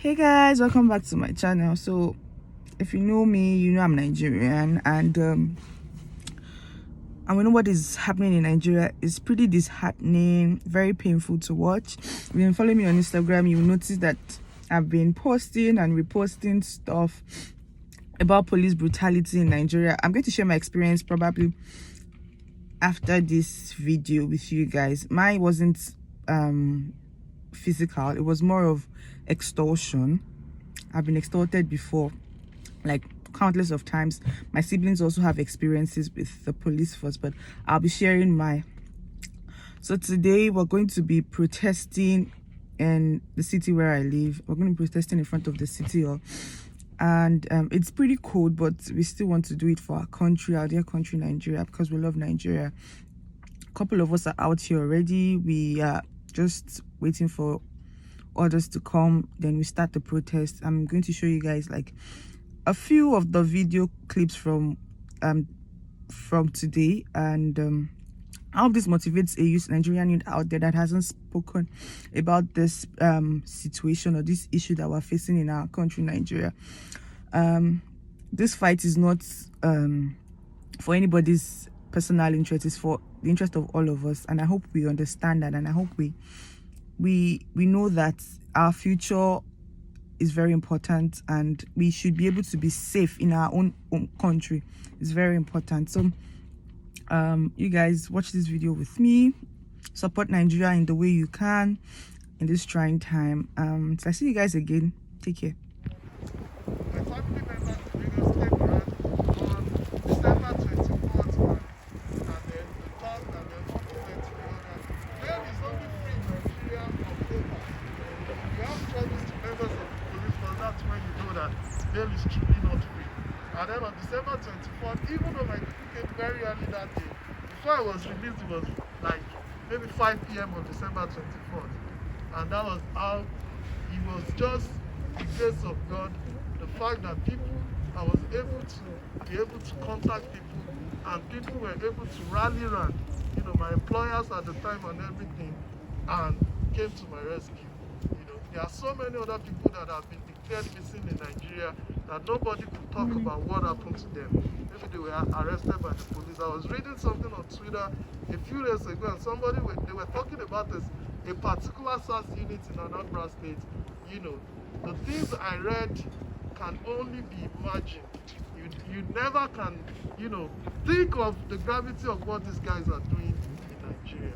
Hey guys, welcome back to my channel. So if you know me, you know I'm Nigerian, and we know what is happening in Nigeria is pretty disheartening, very painful to watch. If you follow me on Instagram, you will notice that I've been posting and reposting stuff about police brutality in Nigeria. I'm going to share my experience probably after this video with you guys. Mine wasn't physical, it was more of extortion. I've been extorted before, like countless of times. My siblings also have experiences with the police force, but I'll be sharing my. So today we're going to be protesting in the city where I live. We're going to be protesting in front of the city hall, and it's pretty cold, but we still want to do it for our country, our dear country Nigeria, because we love Nigeria. A couple of us are out here already. We are just waiting for orders to come, then we start the protest. I'm going to show you guys like a few of the video clips from today, and I hope this motivates a youth, Nigerian youth out there that hasn't spoken about this situation or this issue that we're facing in our country Nigeria. This fight is not for anybody's personal interest, it's for the interest of all of us, and I hope we understand that, and I hope we know that our future is very important, and we should be able to be safe in our own country. It's very important. So you guys watch this video with me, support Nigeria in the way you can in this trying time. So I see you guys again. Take care. My family members came around on December 24th, and then the third, and then one went to the other. There is only free Nigeria on paper. You have troubles to members of the police force, that's when you know that bail is truly not free. And then on December 24th, even though my people came very early that day, before I was released, it was like maybe 5 p.m. on December 24th. And that was how it was just the grace of God, the fact that I was able to contact people, and people were able to rally around, my employers at the time and everything, and came to my rescue. There are so many other people that have been declared missing in Nigeria that nobody could talk about what happened to them. Maybe they were arrested by the police. I was reading something on Twitter a few days ago, and they were talking about a particular SARS unit in Anambra State. The things I read can only be imagined. You never can, think of the gravity of what these guys are doing in Nigeria.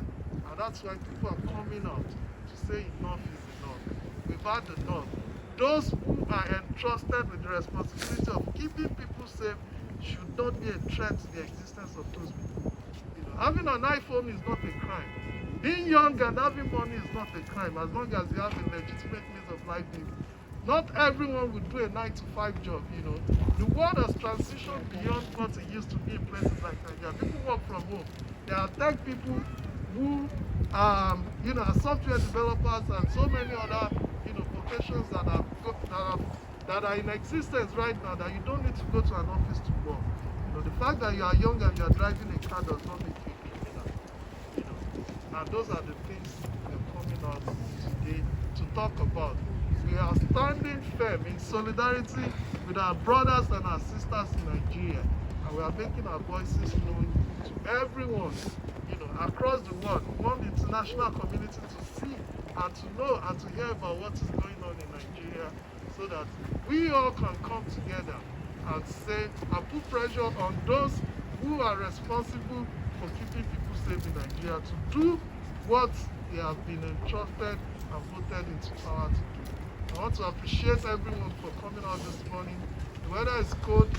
And that's why people are coming out to say enough is enough. We've had enough. Those who are entrusted with the responsibility of keeping people safe should not be a threat to the existence of those people. Having an iPhone is not a crime. Being young and having money is not a crime, as long as you have a legitimate means of livelihood. Not everyone would do a 9-to-5 job, The world has transitioned beyond what it used to be in places like Nigeria. People work from home. There are tech people who, are software developers and so many other, vocations that are in existence right now that you don't need to go to an office to work. The fact that you are young and you are driving a car does not make you a criminal. And those are the things we're coming out today to talk about. We are standing firm in solidarity with our brothers and our sisters in Nigeria, and we are making our voices known to everyone, across the world. We want the international community to see and to know and to hear about what is going on in Nigeria, so that we all can come together and say and put pressure on those who are responsible for keeping people safe in Nigeria to do what they have been entrusted and voted into power to do. I want to appreciate everyone for coming out this morning. The weather is cold,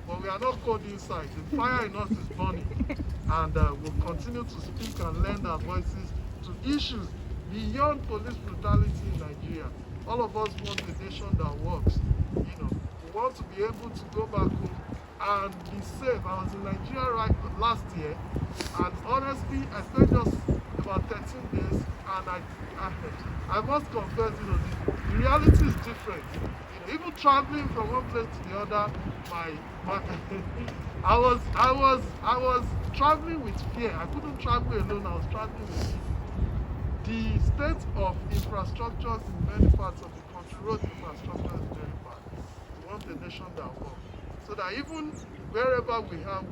but we are not cold inside. The fire in us is burning. And we'll continue to speak and lend our voices to issues beyond police brutality in Nigeria. All of us want a nation that works. We want to be able to go back home and be safe. I was in Nigeria last year, and honestly, I spent just about 13 days, and I must confess, the reality is different. Even traveling from one place to the other, I was traveling with fear. I couldn't travel alone. I was traveling with fear. The state of infrastructures in many parts of the country road infrastructure is very bad. We want a nation that works. So that even wherever we have, we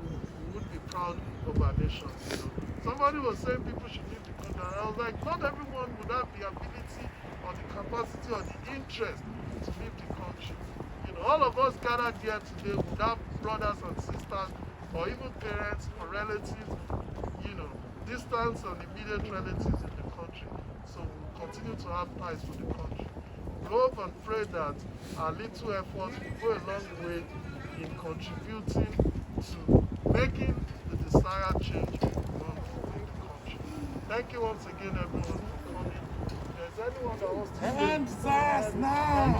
would be proud of our nation. You know? Somebody was saying people should leave the country. And I was like, not everyone would have the ability or the capacity or the interest to leave the country. You know, all of us gathered here today would have brothers and sisters or even parents or relatives, you know, distant and immediate relatives in the country. So we'll continue to have ties with the country. We hope and pray that our little efforts will go a long way in contributing to making the desired change in the country. Thank you once again, everyone, for coming. If there's anyone that wants to EndSarsNow!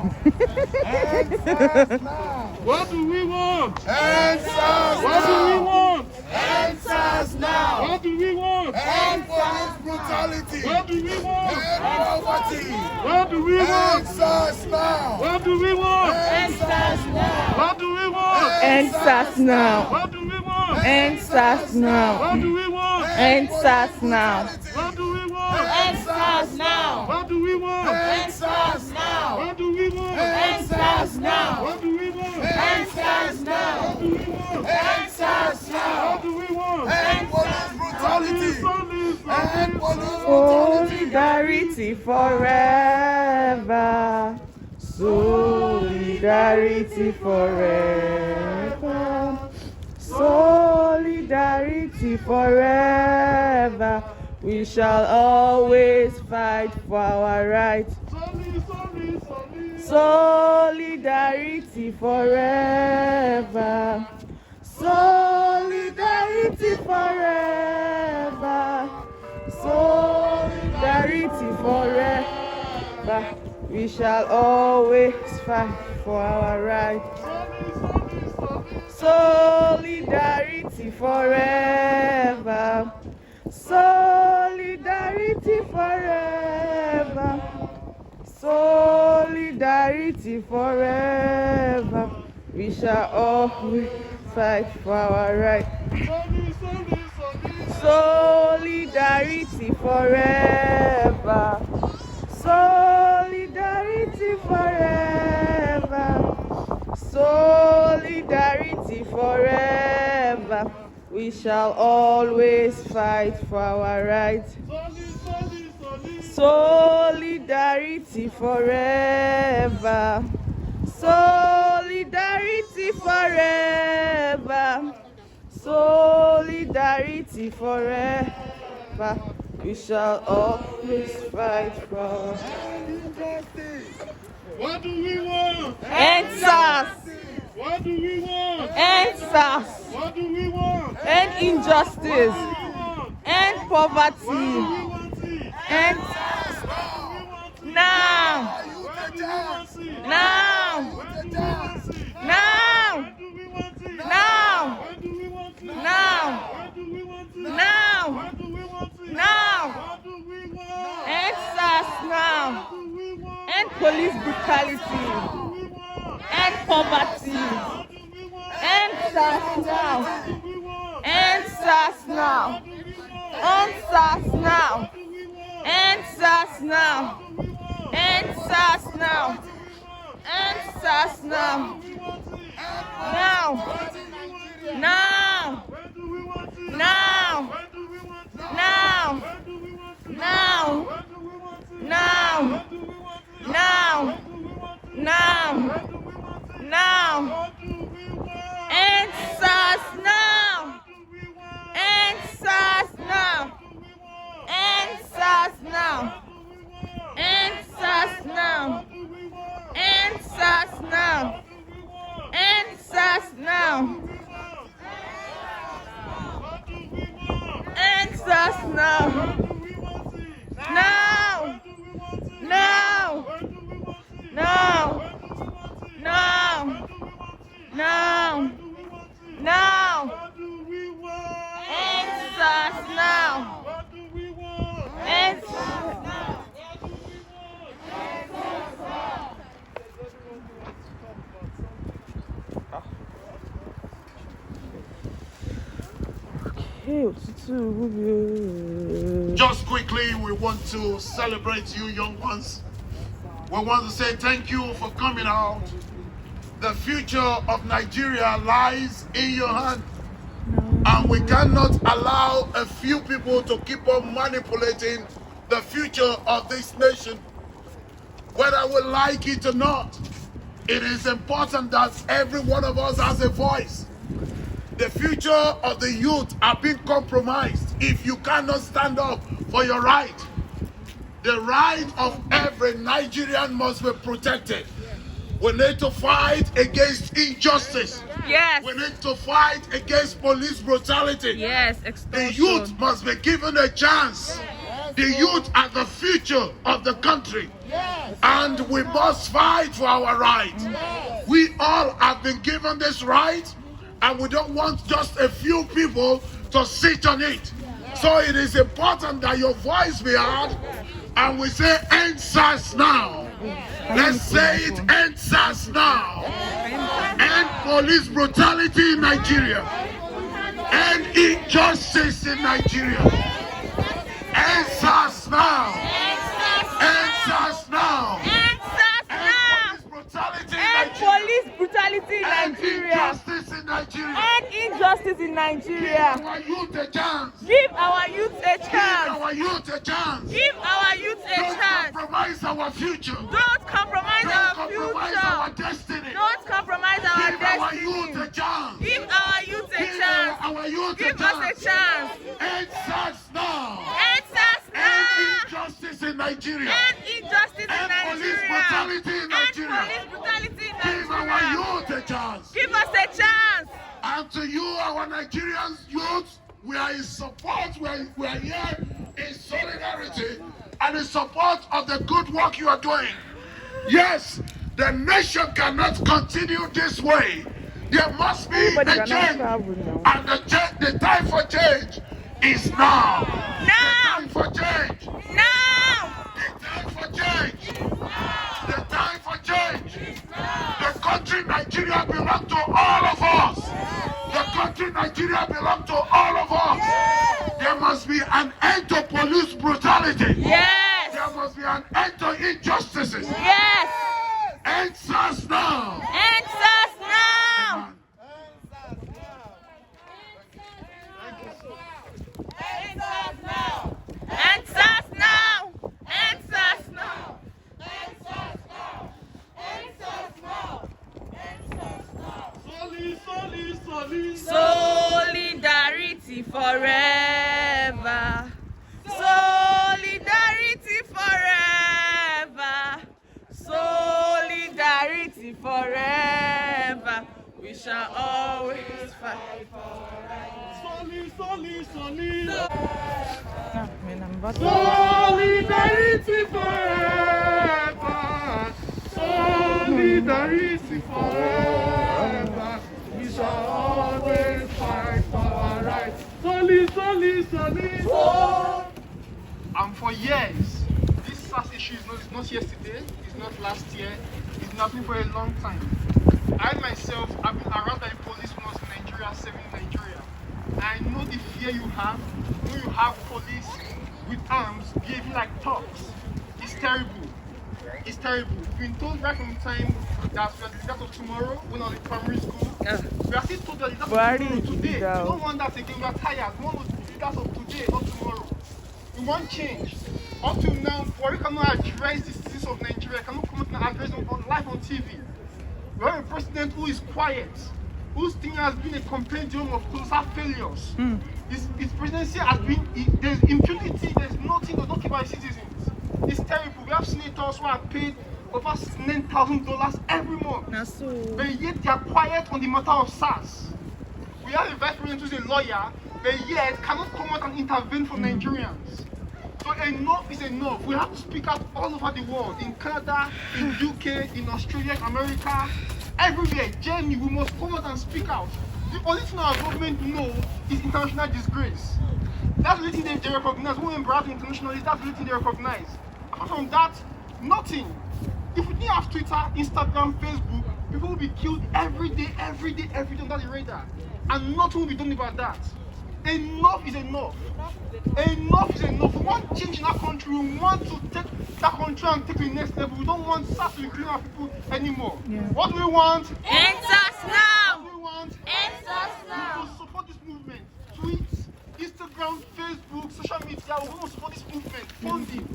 EndSarsNow! What do we want? EndSarsNow! What do we want? EndSarsNow! What do we want? End police brutality! What do we want? End poverty! What do we want? EndSarsNow! What do we want? EndSarsNow! What do we want? EndSarsNow. What do we want? EndSarsNow. What do we want? EndSarsNow. What do we want? EndSarsNow! What do we want? EndSarsNow! What do we want? EndSarsNow! What do we want? EndSarsNow! What do we want? EndSarsNow! What do we want? End police brutality! End police brutality! Solidarity forever. Solidarity forever. Solidarity forever. We shall always fight for our rights. Solidarity forever. Solidarity forever. Solidarity forever. We shall always fight for our rights. Solidarity forever. Solidarity forever. Solidarity forever. We shall always fight for our rights. Solidarity forever. Solidarity forever. Solidarity forever. We shall always fight for our rights. Solidarity forever. Solidarity forever. Solidarity forever. We shall always fight for. What do we want? EndSARS. What do we want? EndSARS. What do we want? End injustice. End poverty. End now. Now. Now. Now. Now. Now. Now. EndSARS now. End police brutality. End poverty. EndSARS now. EndSARS now. EndSARS now. EndSARS now. EndSARS now. EndSARS now. Now. Now. Now. Now. Now. Now. Now. Now. Now. EndSARS now. EndSARS now. EndSARS now. EndSARS now. EndSARS now. EndSARS now. EndSARS now. Now. Now. Now. Now. Now. Now. EndSARS now. EndSARS now. Just quickly, we want to celebrate you young ones. We want to say thank you for coming out. The future of Nigeria lies in your hand. And we cannot allow a few people to keep on manipulating the future of this nation. Whether we like it or not, it is important that every one of us has a voice. The future of the youth are being compromised if you cannot stand up for your right. The right of every Nigerian must be protected. We need to fight against injustice. Yes. We need to fight against police brutality. Yes, extortion. The youth must be given a chance. The youth are the future of the country. And we must fight for our right. We all have been given this right, and we don't want just a few people to sit on it. So it is important that your voice be heard, and we say EndSarsNow. Let's say it, EndSarsNow. End police brutality in Nigeria. End injustice in Nigeria. EndSarsNow. EndSarsNow. End police brutality in Nigeria. Police brutality in Nigeria. End injustice in Nigeria. End injustice in Nigeria. Give our youth a chance. Give our youth a Give chance. our youth a chance. Give our youth a Don't chance. compromise our future. Don't compromise Don't our compromise our future. destiny. Don't compromise our Give our youth a destiny. chance. Give our youth a Give chance. our youth a Give us a chance. chance. EndSarsNow. End End SARS injustice in Nigeria. now. End injustice in End police Nigeria. brutality in End Nigeria. police brutality in Give our Nigeria. youth a chance. Give us a chance. And to you, our Nigerian youth, we are in support. We are here in solidarity and in support of the good work you are doing. Yes, the nation cannot continue this way. There must be a change. And the time for change is now. Now. The time for change. Now. The time for change. The time for change. The country Nigeria belongs to all of us. The country Nigeria belongs to all of us. There must be an end to police brutality. Yes. There must be an end to injustices. Yes. EndSarsNow. End SARS now. End SARS now. End SARS now. End SARS now. End SARS now. End SARS now. End SARS now. Solidarity forever. Solidarity forever. Solidarity forever. We shall always fight for right. Solidarity forever. Solidarity forever. We shall always fight for our rights. Solid. And for years, this SARS issue is not yesterday, it's not last year, it's happening for a long time. I myself have been around the police force in Nigeria, serving in Nigeria. I know the fear you have when you have police with arms behaving like thugs. It's terrible. It's terrible. We've been told right from the time that we are the leaders of tomorrow when I was in primary school. We are still told that the leaders of tomorrow today. We don't want that again. We are tired. We want the leaders of today, not tomorrow. We want change. Up till now, Buhari cannot address the citizens of Nigeria, cannot come out and address them on live on TV. We have a president who is quiet, whose thing has been a compendium of colossal failures. His presidency has been, there's impunity, there's nothing to talk about citizens. It's terrible. We have senators who are paid over $9,000 every month. But yet they are quiet on the matter of SARS. We have a vice president who's a lawyer, but yet cannot come out and intervene for Nigerians. So enough is enough. We have to speak out all over the world. In Canada, in UK, in Australia, in America, everywhere. Germany, we must come out and speak out. The only thing our government know is international disgrace. That's the only thing they recognize. When we embrace internationally, that's the only thing they recognize. Apart from that, nothing. If we didn't have Twitter, Instagram, Facebook, people will be killed every day under the radar. And nothing will be done about that. enough is enough. Enough is enough. We want change in our country. We want to take that country and take it to the next level. We don't want SARS to be killing our people anymore. Yeah. What do we want? EndSarsNow! What do we want? EndSarsNow! To support this movement. Tweet, Instagram, Facebook, social media. We want to support this movement. Funding.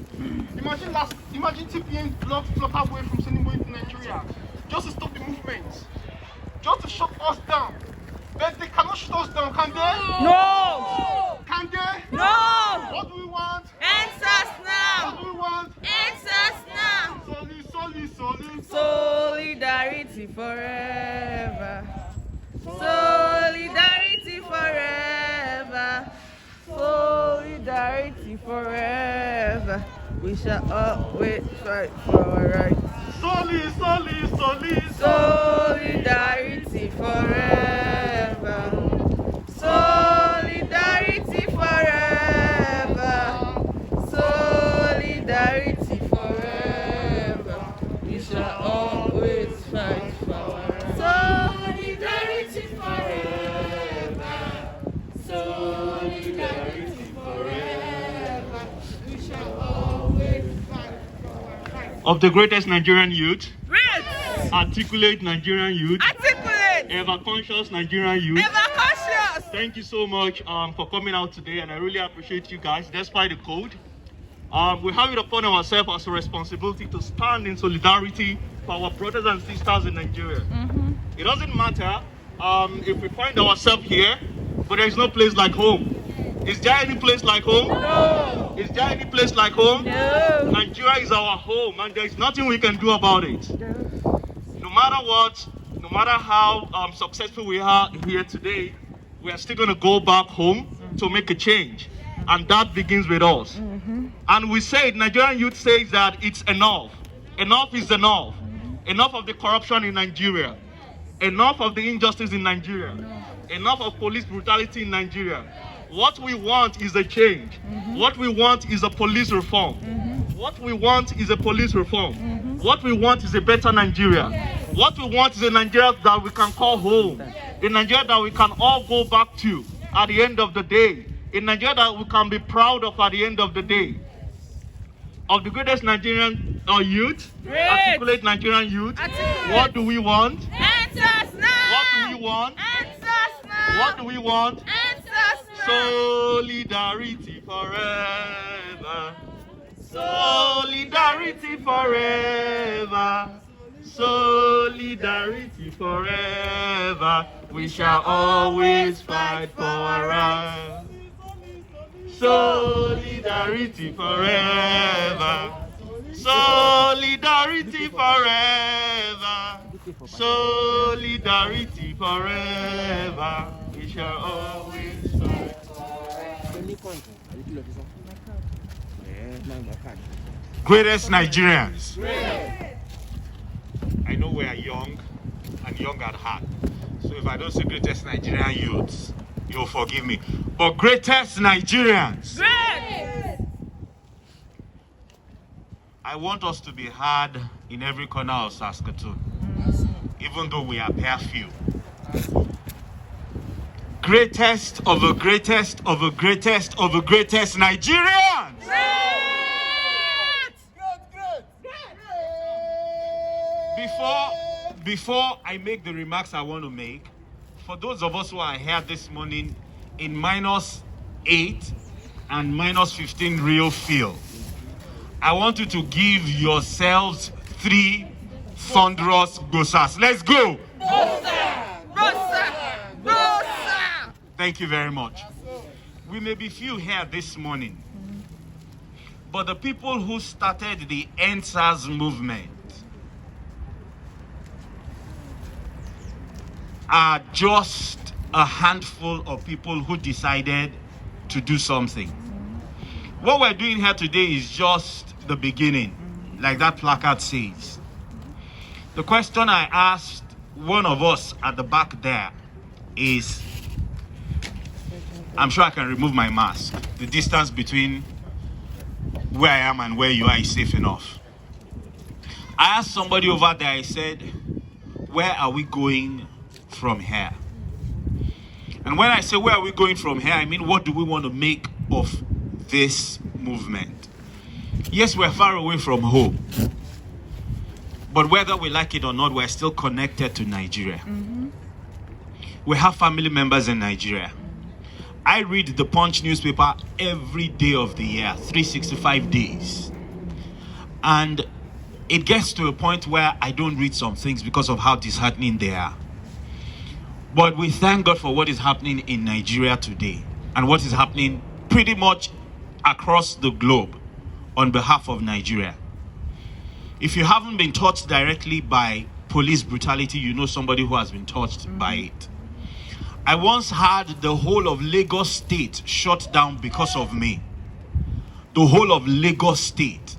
Imagine TPN blocked away from sending money to Nigeria just to stop the movement, just to shut us down. But they cannot shut us down, can they? No! Can they? No! What do we want? EndSarsNow! What do we want? EndSarsNow! Solidarity forever. Solidarity forever. Solidarity forever. We shall always fight for our rights. Solidarity forever. Solidarity forever. Solidarity forever. We shall always fight for our rights. Solidarity forever. Solidarity forever. We shall always fight for our rights. Of the greatest Nigerian youth, Great! articulate Nigerian youth, Articulate! ever conscious Nigerian youth. Ever cautious! Thank you so much for coming out today, and I really appreciate you guys, despite the cold. We have it upon ourselves as a responsibility to stand in solidarity for our brothers and sisters in Nigeria. It doesn't matter if we find ourselves here, but there is no place like home. Is there any place like home? No! Is there any place like home? No! Nigeria is our home, and there is nothing we can do about it. No matter what, no matter how successful we are here today, we are still going to go back home to make a change. And that begins with us. And we say, Nigerian youth says that it's enough. Enough is enough. Enough of the corruption in Nigeria. Enough of the injustice in Nigeria. Enough of police brutality in Nigeria. What we want is a change. What we want is a police reform. What we want is a police reform. What we want is a better Nigeria. What we want is a Nigeria that we can call home. A Nigeria that we can all go back to at the end of the day. A Nigeria that we can be proud of at the end of the day. Of the greatest Nigerian youth, Great. articulate Nigerian youth, Articulate. what do we want? EndSarsNow! What do we want? EndSarsNow! What do we want? EndSarsNow! Solidarity forever. Solidarity forever. Solidarity forever. We shall always fight for our rights. Solidarity forever. Solidarity forever. Solidarity forever. We shall always fight for our rights. Greatest Nigerians. I know we are young and young at heart. So if I don't say greatest Nigerian youths, you'll forgive me. But greatest Nigerians. Great! I want us to be heard in every corner of Saskatoon, even though we appear few. Greatest of the greatest of the greatest of the greatest Nigerians. Before I make the remarks I want to make, for those of us who are here this morning in -8 and -15 real feel, I want you to give yourselves 3 thunderous gosas. Let's go! Thank you very much. We may be few here this morning, but the people who started the EndSARS movement are just a handful of people who decided to do something. What we're doing here today is just the beginning, like that placard says. The question I asked one of us at the back there is, I'm sure I can remove my mask. The distance between where I am and where you are is safe enough. I asked somebody over there, I said, where are we going from here? And when I say where are we going from here, I mean what do we want to make of this movement? Yes, we're far away from home. But whether we like it or not, we're still connected to Nigeria. We have family members in Nigeria. I read the Punch newspaper every day of the year, 365 days. And it gets to a point where I don't read some things because of how disheartening they are. But we thank God for what is happening in Nigeria today and what is happening pretty much across the globe on behalf of Nigeria. If you haven't been touched directly by police brutality, you know somebody who has been touched by it. I once had the whole of Lagos State shut down because of me. The whole of Lagos State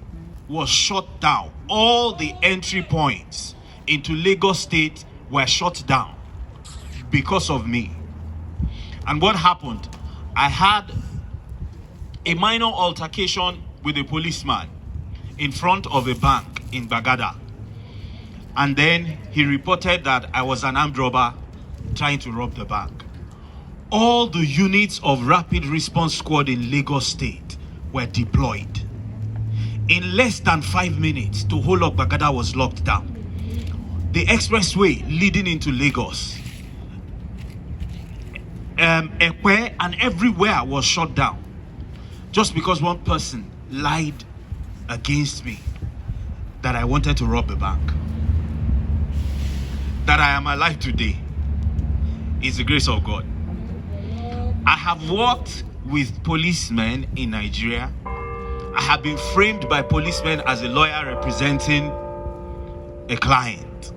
was shut down. All the entry points into Lagos State were shut down because of me. And what happened? I had a minor altercation with a policeman in front of a bank in Bagada. And then he reported that I was an armed robber trying to rob the bank. All the units of Rapid Response Squad in Lagos State were deployed. In less than 5 minutes, the whole of Bagada was locked down. The expressway leading into Lagos, Ekwe and everywhere was shut down. Just because one person lied against me that I wanted to rob a bank. That I am alive today is the grace of God. I have worked with policemen in Nigeria. I have been framed by policemen as a lawyer representing a client.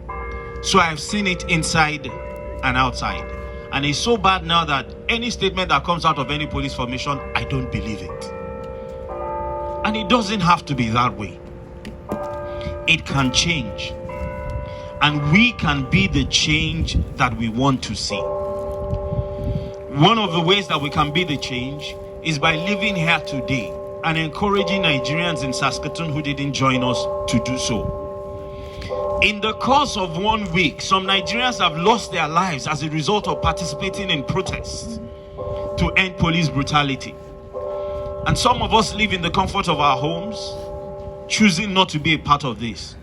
So I have seen it inside and outside. And it's so bad now that any statement that comes out of any police formation, I don't believe it. And it doesn't have to be that way. It can change. And we can be the change that we want to see. One of the ways that we can be the change is by living here today and encouraging Nigerians in Saskatoon who didn't join us to do so. In the course of 1 week, some Nigerians have lost their lives as a result of participating in protests to end police brutality. And some of us live in the comfort of our homes, choosing not to be a part of this.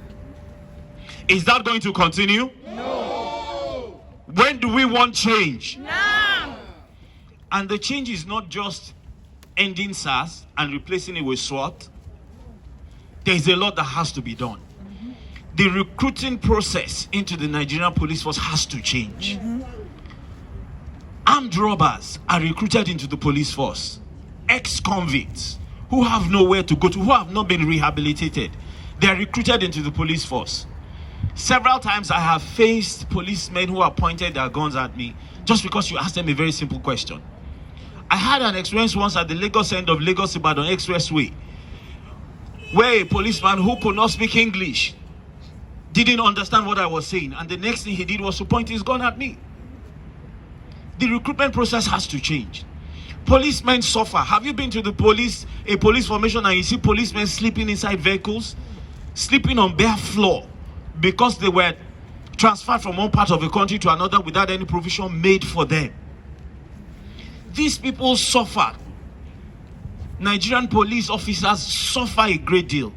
Is that going to continue? No. When do we want change? Now. And the change is not just ending SARS and replacing it with SWAT. There's a lot that has to be done. The recruiting process into the Nigerian Police Force has to change. Armed robbers are recruited into the police force. Ex-convicts who have nowhere to go to, who have not been rehabilitated, they are recruited into the police force. Several times I have faced policemen who have pointed their guns at me just because you asked them a very simple question. I had an experience once at the Lagos end of Lagos-Ibadan Expressway where a policeman who could not speak English didn't understand what I was saying, and the next thing he did was to point his gun at me. The recruitment process has to change. Policemen suffer. Have you been to the police formation and you see policemen sleeping inside vehicles, sleeping on bare floor because they were transferred from one part of the country to another without any provision made for them? These people suffer. Nigerian police officers suffer a great deal.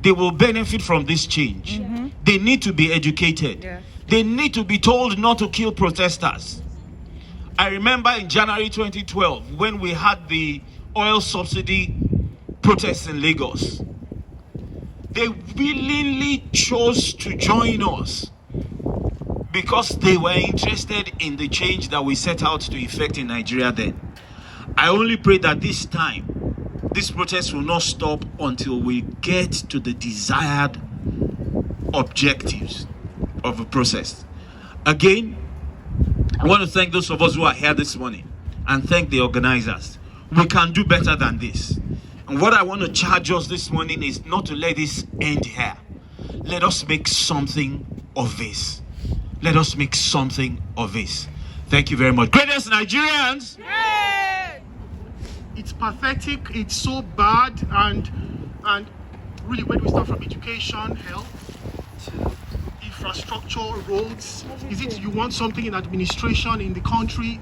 They will benefit from this change. They need to be educated. Yes. They need to be told not to kill protesters. I remember in January 2012 when we had the oil subsidy protests in Lagos. They willingly chose to join us because they were interested in the change that we set out to effect in Nigeria then. I only pray that this time, this protest will not stop until we get to the desired objectives of the process. Again, I want to thank those of us who are here this morning and thank the organizers. We can do better than this. And what I want to charge us this morning is not to let this end here. Let us make something of this. Let us make something of this. Thank you very much. Greatest Nigerians! Hey. It's pathetic, it's so bad, and really, when we start from education, health, infrastructure, roads? Is it you want something in administration in the country?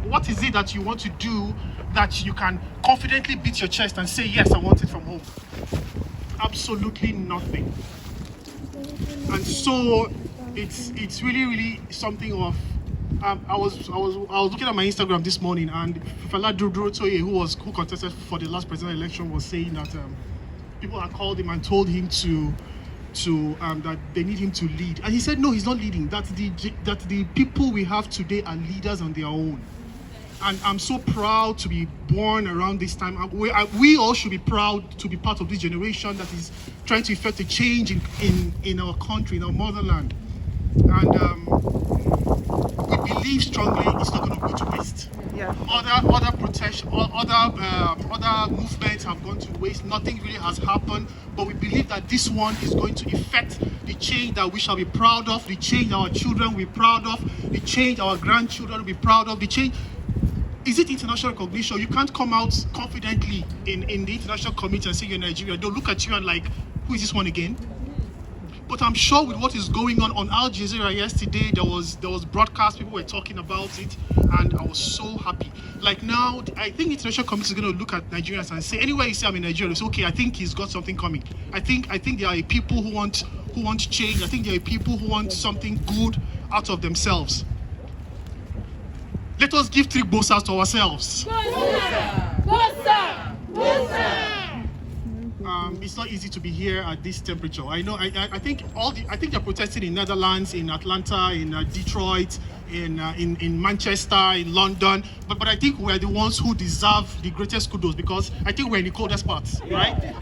What is it that you want to do that you can confidently beat your chest and say, yes, I want it from home? Absolutely nothing. And so it's really something of I was looking at my Instagram this morning, and Fela Durotoye, who contested for the last presidential election, was saying that people had called him and told him to that they need him to lead, and he said no, he's not leading. That the people we have today are leaders on their own. And I'm so proud to be born around this time. We all should be proud to be part of this generation that is trying to effect a change in our country, in our motherland. And we believe strongly it's not going to go to waste. Yeah. Other protection, other movements have gone to waste. Nothing really has happened, but we believe that this one is going to effect the change that we shall be proud of, the change our children will be proud of, the change our grandchildren will be proud of, the change. Is it international recognition? You can't come out confidently in the international community and say you're Nigerian. They'll look at you and like, who is this one again? But I'm sure with what is going on Al Jazeera yesterday, there was broadcast, people were talking about it, and I was so happy. Like now, I think the international community is going to look at Nigerians and say, anywhere you say I'm in Nigeria, it's okay. I think he's got something coming. I think there are people who want change. I think there are people who want something good out of themselves. Let us give 3 bosas to ourselves. It's not easy to be here at this temperature. I know. I think they're protesting in Netherlands, in Atlanta, in Detroit, in Manchester, in London. But I think we're the ones who deserve the greatest kudos, because I think we're in the coldest parts, right?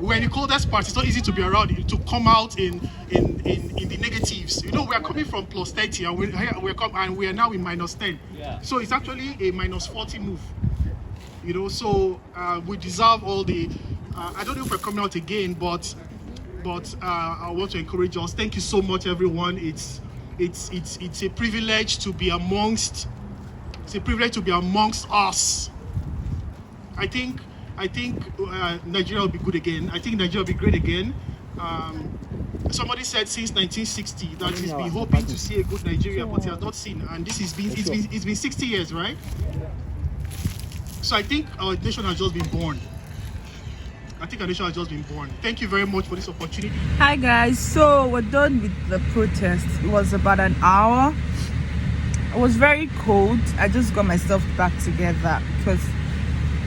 We're in the coldest parts. It's not easy to be around, to come out in the negatives. You know, we are coming from plus 30 and we are now in minus 10. Yeah. So it's actually a minus 40 move. You know, so we deserve all the. I don't know if we're coming out again, but I want to encourage us. Thank you so much, everyone. It's a privilege to be amongst. It's a privilege to be amongst us. I think Nigeria will be good again. I think Nigeria will be great again. Somebody said since 1960 that he's been hoping to see a good Nigeria, but he has not seen. And this it's been 60 years, right? So I think our nation has just been born. Thank you very much for this opportunity. Hi guys, so we're done with the protest. It was about an hour. It was very cold. I just got myself back together because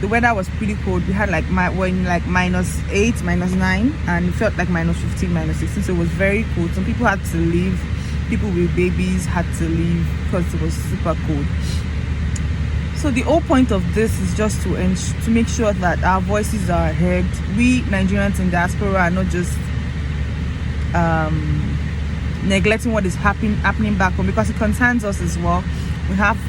the weather was pretty cold. We had we're in minus 8, minus 9, and it felt like minus 15, minus 16. So it was very cold. Some people had to leave. People with babies had to leave because it was super cold. So the whole point of this is just to make sure that our voices are heard. We Nigerians in diaspora are not just neglecting what is happening back home, because it concerns us as well. We have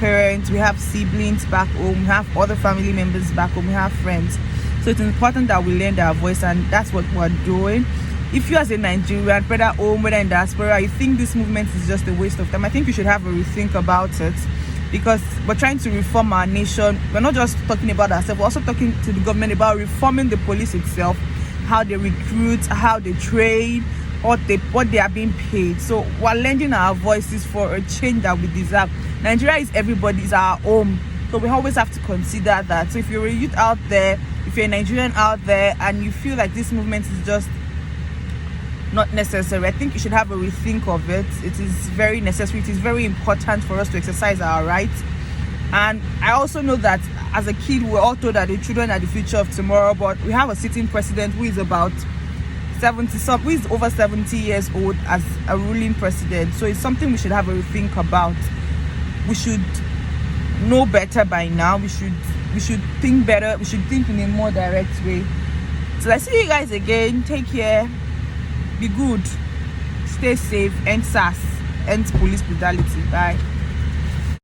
parents, we have siblings back home, we have other family members back home, we have friends. So it's important that we lend our voice, and that's what we're doing. If you as a Nigerian, whether home, whether in diaspora, you think this movement is just a waste of time, I think you should have a rethink about it. Because we're trying to reform our nation. We're not just talking about ourselves, we're also talking to the government about reforming the police itself, how they recruit, how they train, what they are being paid. So we're lending our voices for a change that we deserve. Nigeria is everybody's, our home. So we always have to consider that. So if you're a youth out there, if you're a Nigerian out there, and you feel like this movement is just not necessary, I think you should have a rethink of it. It is very necessary. It is very important for us to exercise our rights. And I also know that as a kid, we're all told that the children are the future of tomorrow, but we have a sitting president who is about 70, who is over 70 years old as a ruling president. So it's something we should have a rethink about. We should know better by now. We should think better. We should think in a more direct way. So I see you guys again. Take care. Be good, stay safe, end SARS, end police brutality. Bye.